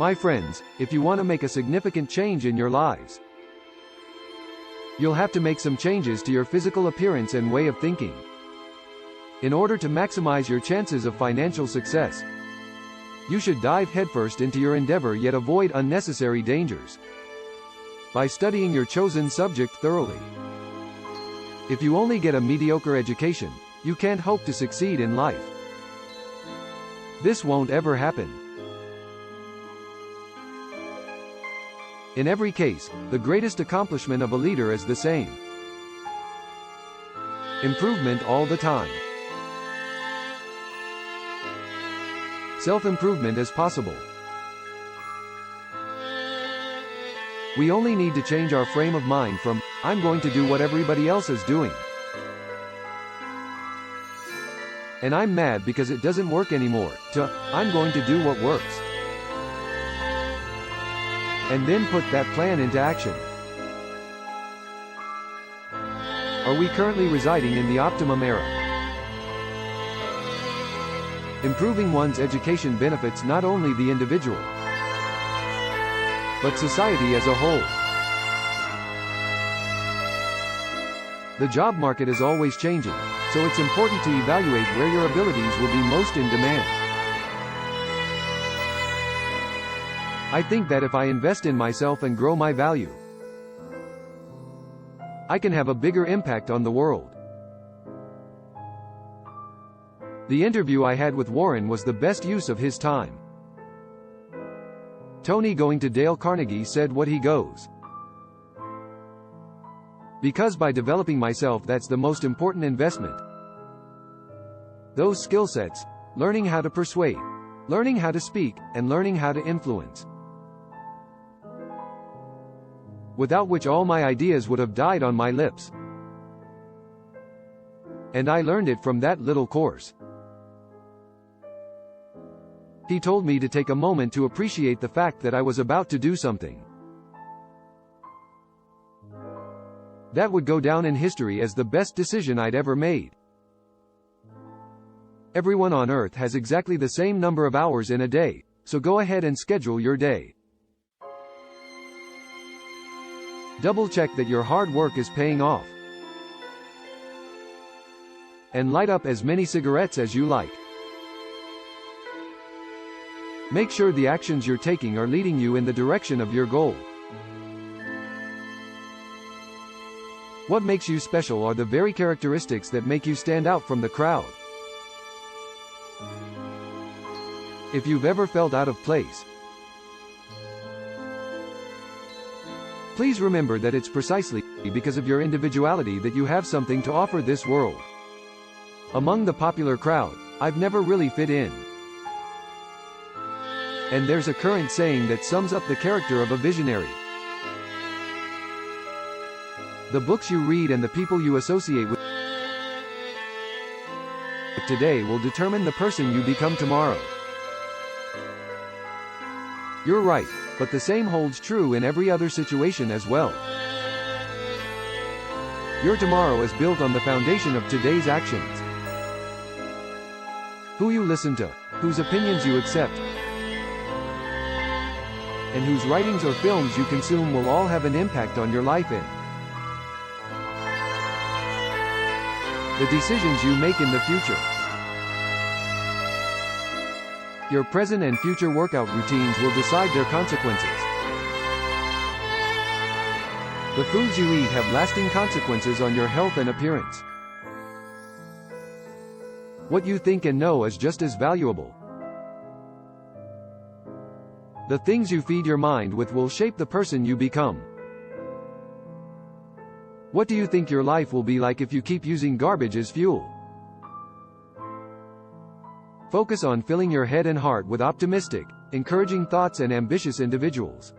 My friends, if you want to make a significant change in your lives, you'll have to make some changes to your physical appearance and way of thinking. In order to maximize your chances of financial success, you should dive headfirst into your endeavor yet avoid unnecessary dangers by studying your chosen subject thoroughly. If you only get a mediocre education, you can't hope to succeed in life. This won't ever happen. In every case, the greatest accomplishment of a leader is the same: improvement all the time. Self-improvement is possible. We only need to change our frame of mind from, "I'm going to do what everybody else is doing," and "I'm mad because it doesn't work anymore," to, "I'm going to do what works," and then put that plan into action. Are we currently residing in the optimum era? Improving one's education benefits not only the individual, but society as a whole. The job market is always changing, so it's important to evaluate where your abilities will be most in demand. I think that if I invest in myself and grow my value, I can have a bigger impact on the world. The interview I had with Warren was the best use of his time. Tony going to Dale Carnegie said what he goes. Because by developing myself, that's the most important investment. Those skill sets, learning how to persuade, learning how to speak, and learning how to influence, without which all my ideas would have died on my lips. And I learned it from that little course. He told me to take a moment to appreciate the fact that I was about to do something that would go down in history as the best decision I'd ever made. Everyone on Earth has exactly the same number of hours in a day, so go ahead and schedule your day. Double-check that your hard work is paying off. And light up as many cigarettes as you like. Make sure the actions you're taking are leading you in the direction of your goal. What makes you special are the very characteristics that make you stand out from the crowd. If you've ever felt out of place, please remember that it's precisely because of your individuality that you have something to offer this world. Among the popular crowd, I've never really fit in. And there's a current saying that sums up the character of a visionary: the books you read and the people you associate with today will determine the person you become tomorrow. You're right, but the same holds true in every other situation as well. Your tomorrow is built on the foundation of today's actions. Who you listen to, whose opinions you accept, and whose writings or films you consume will all have an impact on your life and the decisions you make in the future. Your present and future workout routines will decide their consequences. The foods you eat have lasting consequences on your health and appearance. What you think and know is just as valuable. The things you feed your mind with will shape the person you become. What do you think your life will be like if you keep using garbage as fuel? Focus on filling your head and heart with optimistic, encouraging thoughts and ambitious individuals.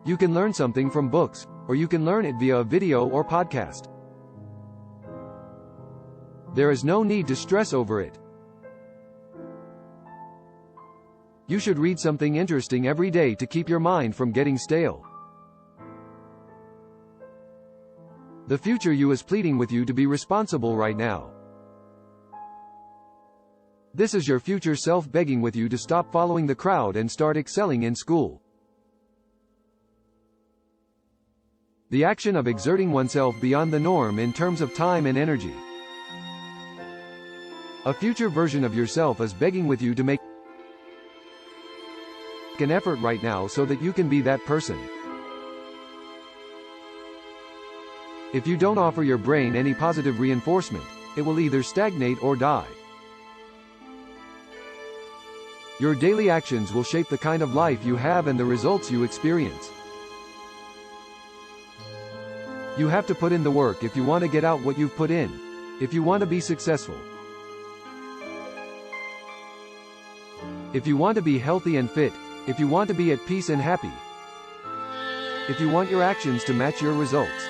You can learn something from books, or you can learn it via a video or podcast. There is no need to stress over it. You should read something interesting every day to keep your mind from getting stale. The future you is pleading with you to be responsible right now. This is your future self begging with you to stop following the crowd and start excelling in school. The action of exerting oneself beyond the norm in terms of time and energy. A future version of yourself is begging with you to make an effort right now so that you can be that person. If you don't offer your brain any positive reinforcement, it will either stagnate or die. Your daily actions will shape the kind of life you have and the results you experience. You have to put in the work if you want to get out what you've put in, if you want to be successful. If you want to be healthy and fit, if you want to be at peace and happy, if you want your actions to match your results.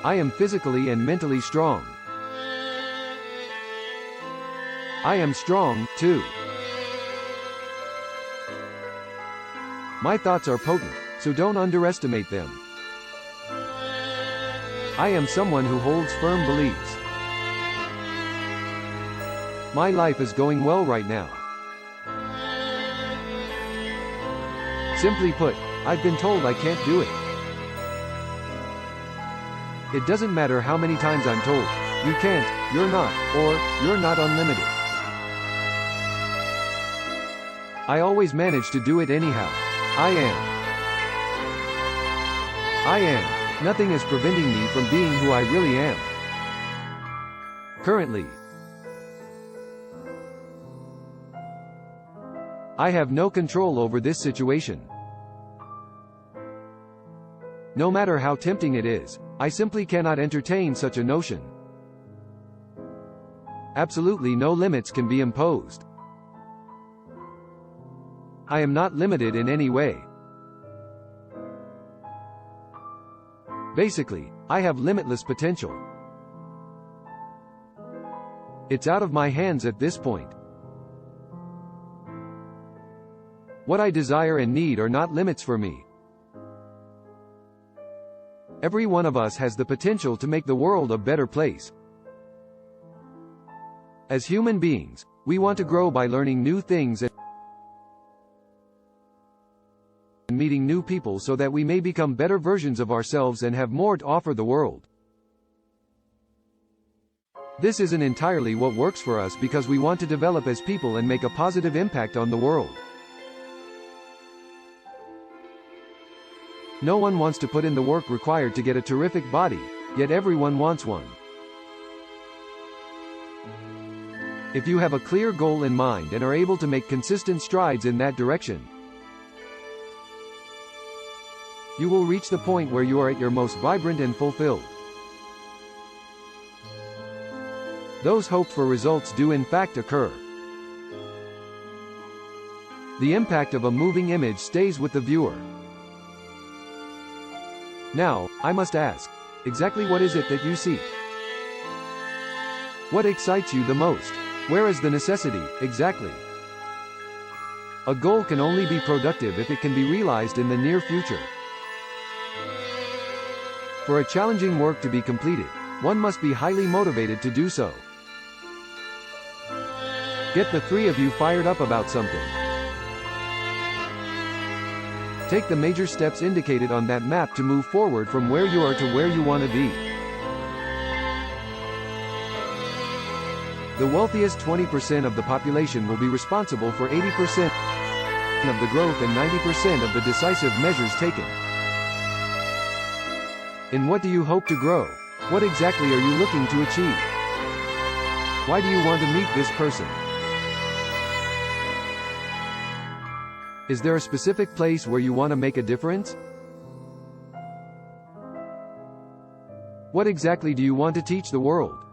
I am physically and mentally strong. I am strong, too. My thoughts are potent, so don't underestimate them. I am someone who holds firm beliefs. My life is going well right now. Simply put, I've been told I can't do it. It doesn't matter how many times I'm told, you can't, you're not, or, you're not unlimited. I always manage to do it anyhow. I am. Nothing is preventing me from being who I really am. Currently, I have no control over this situation. No matter how tempting it is, I simply cannot entertain such a notion. Absolutely no limits can be imposed. I am not limited in any way. Basically, I have limitless potential. It's out of my hands at this point. What I desire and need are not limits for me. Every one of us has the potential to make the world a better place. As human beings, we want to grow by learning new things and meeting new people so that we may become better versions of ourselves and have more to offer the world. This isn't entirely what works for us because we want to develop as people and make a positive impact on the world. No one wants to put in the work required to get a terrific body, yet everyone wants one. If you have a clear goal in mind and are able to make consistent strides in that direction, you will reach the point where you are at your most vibrant and fulfilled. Those hoped for results do in fact occur. The impact of a moving image stays with the viewer. Now, I must ask, exactly what is it that you seek? What excites you the most? Where is the necessity, exactly? A goal can only be productive if it can be realized in the near future. For a challenging work to be completed, one must be highly motivated to do so. Get the three of you fired up about something. Take the major steps indicated on that map to move forward from where you are to where you want to be. The wealthiest 20% of the population will be responsible for 80% of the growth and 90% of the decisive measures taken. In what do you hope to grow? What exactly are you looking to achieve? Why do you want to meet this person? Is there a specific place where you want to make a difference? What exactly do you want to teach the world?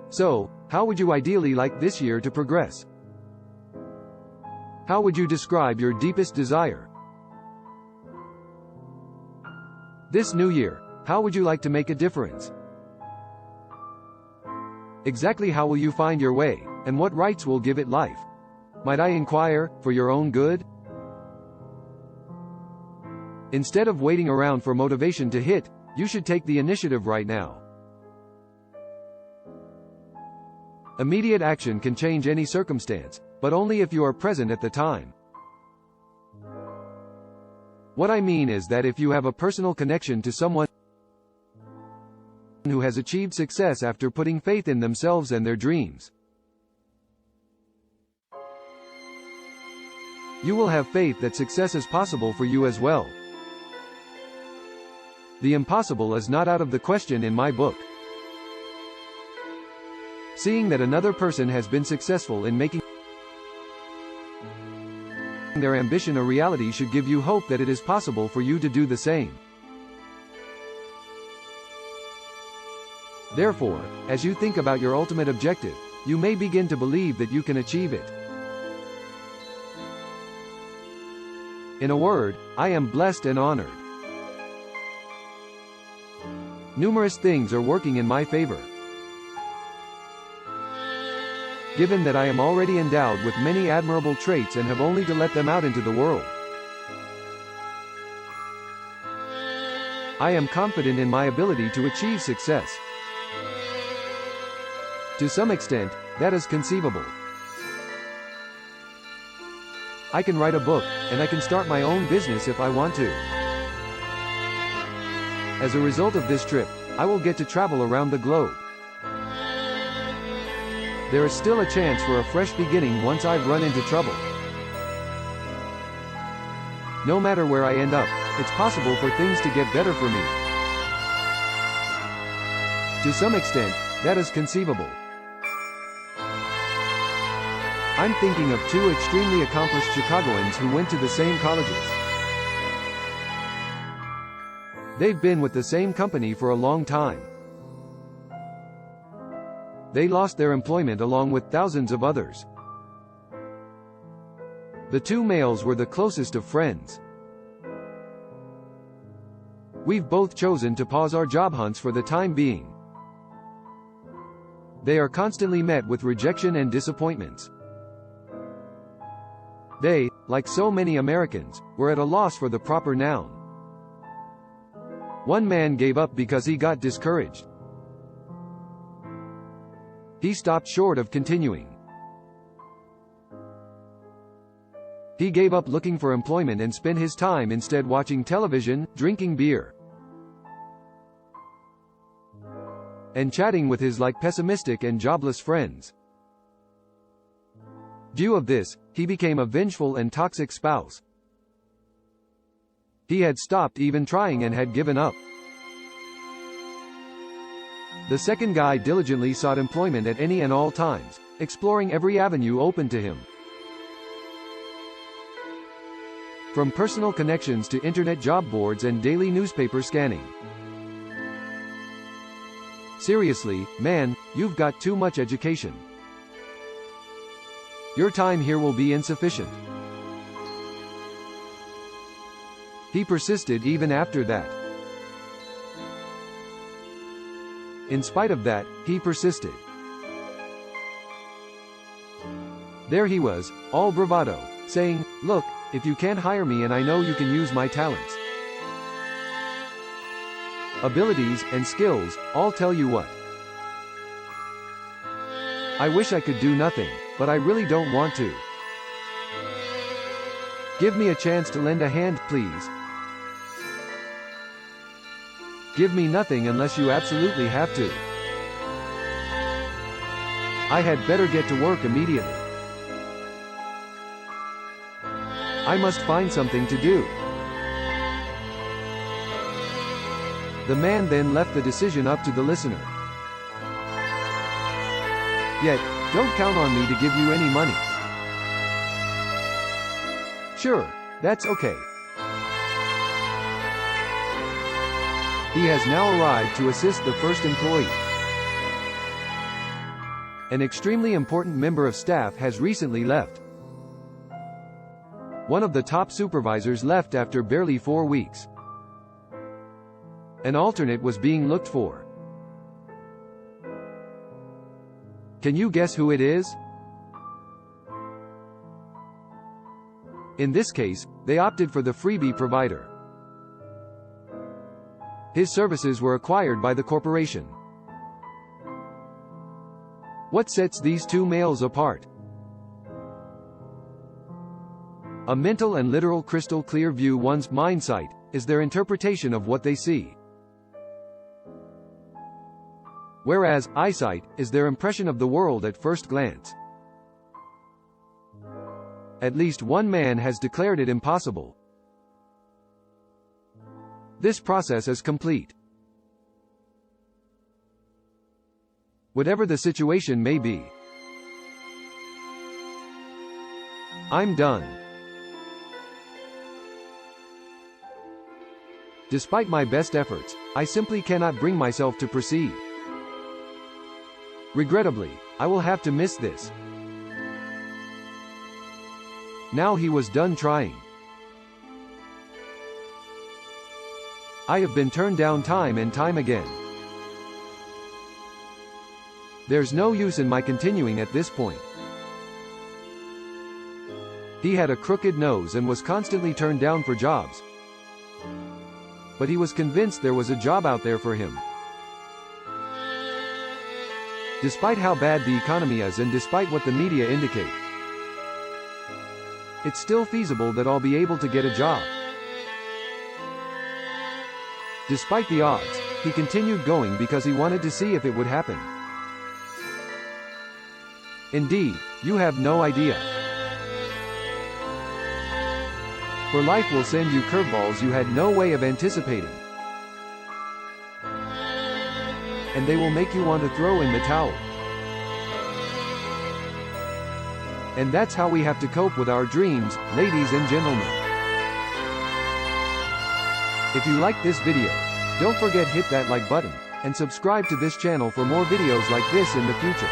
So, how would you ideally like this year to progress? How would you describe your deepest desire? This new year, how would you like to make a difference? Exactly how will you find your way, and what rights will give it life? Might I inquire, for your own good? Instead of waiting around for motivation to hit, you should take the initiative right now. Immediate action can change any circumstance, but only if you are present at the time. What I mean is that if you have a personal connection to someone who has achieved success after putting faith in themselves and their dreams, you will have faith that success is possible for you as well. The impossible is not out of the question in my book. Seeing that another person has been successful in making their ambition a reality should give you hope that it is possible for you to do the same. Therefore, as you think about your ultimate objective, you may begin to believe that you can achieve it. In a word, I am blessed and honored. Numerous things are working in my favor. Given that I am already endowed with many admirable traits and have only to let them out into the world, I am confident in my ability to achieve success. To some extent, that is conceivable. I can write a book, and I can start my own business if I want to. As a result of this trip, I will get to travel around the globe. There is still a chance for a fresh beginning once I've run into trouble. No matter where I end up, it's possible for things to get better for me. To some extent, that is conceivable. I'm thinking of two extremely accomplished Chicagoans who went to the same colleges. They've been with the same company for a long time. They lost their employment along with thousands of others. The two males were the closest of friends. We've both chosen to pause our job hunts for the time being. They are constantly met with rejection and disappointments. They, like so many Americans, were at a loss for the proper noun. One man gave up because he got discouraged. He stopped short of continuing. He gave up looking for employment and spent his time instead watching television, drinking beer, and chatting with his pessimistic and jobless friends. Due of this, he became a vengeful and toxic spouse. He had stopped even trying and had given up. The second guy diligently sought employment at any and all times, exploring every avenue open to him. From personal connections to internet job boards and daily newspaper scanning. Seriously, man, you've got too much education. Your time here will be insufficient. He persisted even after that. In spite of that, he persisted. There he was, all bravado, saying, "Look, if you can't hire me and I know you can use my talents, abilities, and skills, I'll tell you what. I wish I could do nothing, but I really don't want to. Give me a chance to lend a hand, please. Give me nothing unless you absolutely have to." I had better get to work immediately. I must find something to do. The man then left the decision up to the listener. Yet, don't count on me to give you any money. Sure, that's okay. He has now arrived to assist the first employee. An extremely important member of staff has recently left. One of the top supervisors left after barely 4 weeks. An alternate was being looked for. Can you guess who it is? In this case, they opted for the freebie provider. His services were acquired by the corporation. What sets these two males apart? A mental and literal crystal clear view. One's mindsight is their interpretation of what they see, whereas eyesight is their impression of the world at first glance. At least one man has declared it impossible. This process is complete. Whatever the situation may be. I'm done. Despite my best efforts, I simply cannot bring myself to proceed. Regrettably, I will have to miss this. Now he was done trying. I have been turned down time and time again. There's no use in my continuing at this point. He had a crooked nose and was constantly turned down for jobs. But he was convinced there was a job out there for him. Despite how bad the economy is and despite what the media indicate, it's still feasible that I'll be able to get a job. Despite the odds, he continued going because he wanted to see if it would happen. Indeed, you have no idea. For life will send you curveballs you had no way of anticipating. And they will make you want to throw in the towel. And that's how we have to cope with our dreams, ladies and gentlemen. If you like this video, don't forget hit that like button, and subscribe to this channel for more videos like this in the future.